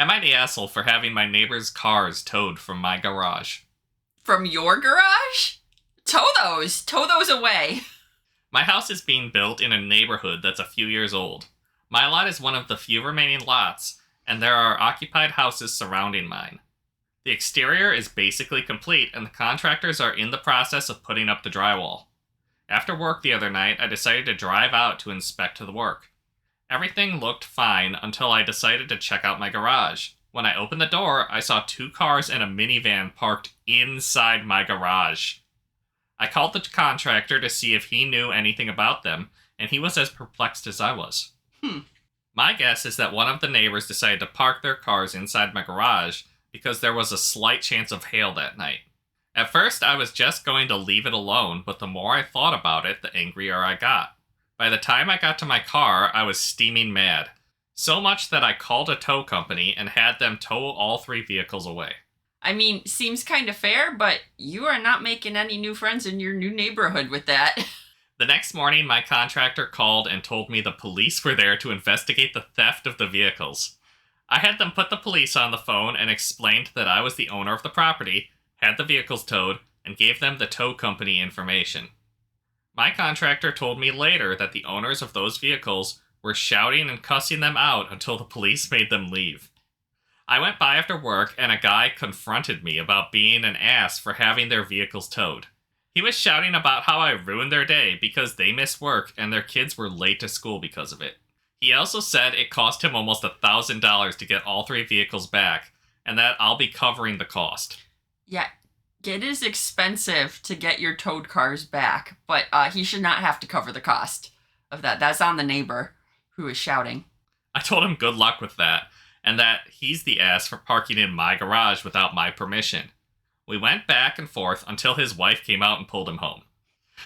Am I the asshole for having my neighbor's cars towed from my garage? From your garage? Tow those away. My house is being built in a neighborhood that's a few years old. My lot is one of the few remaining lots, and there are occupied houses surrounding mine. The exterior is basically complete, and the contractors are in the process of putting up the drywall. After work the other night, I decided to drive out to inspect the work. Everything looked fine until I decided to check out my garage. When I opened the door, I saw 2 cars and a minivan parked inside my garage. I called the contractor to see if he knew anything about them, and he was as perplexed as I was. My guess is that one of the neighbors decided to park their cars inside my garage because there was a slight chance of hail that night. At first, I was just going to leave it alone, but the more I thought about it, the angrier I got. By the time I got to my car, I was steaming mad. So much that I called a tow company and had them tow all 3 vehicles away. I mean, seems kind of fair, but you are not making any new friends in your new neighborhood with that. The next morning, my contractor called and told me the police were there to investigate the theft of the vehicles. I had them put the police on the phone and explained that I was the owner of the property, had the vehicles towed, and gave them the tow company information. My contractor told me later that the owners of those vehicles were shouting and cussing them out until the police made them leave. I went by after work, and a guy confronted me about being an ass for having their vehicles towed. He was shouting about how I ruined their day because they missed work and their kids were late to school because of it. He also said it cost him almost $1,000 to get all 3 vehicles back, and that I'll be covering the cost. Yeah, it is expensive to get your towed cars back, but he should not have to cover the cost of that. That's on the neighbor who is shouting. I told him good luck with that, and that he's the ass for parking in my garage without my permission. We went back and forth until his wife came out and pulled him home.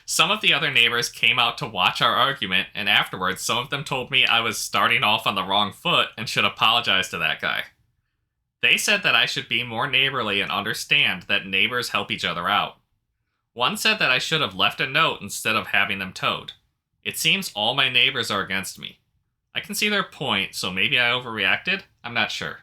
Some of the other neighbors came out to watch our argument, and afterwards some of them told me I was starting off on the wrong foot and should apologize to that guy. They said that I should be more neighborly and understand that neighbors help each other out. One said that I should have left a note instead of having them towed. It seems all my neighbors are against me. I can see their point, so maybe I overreacted? I'm not sure.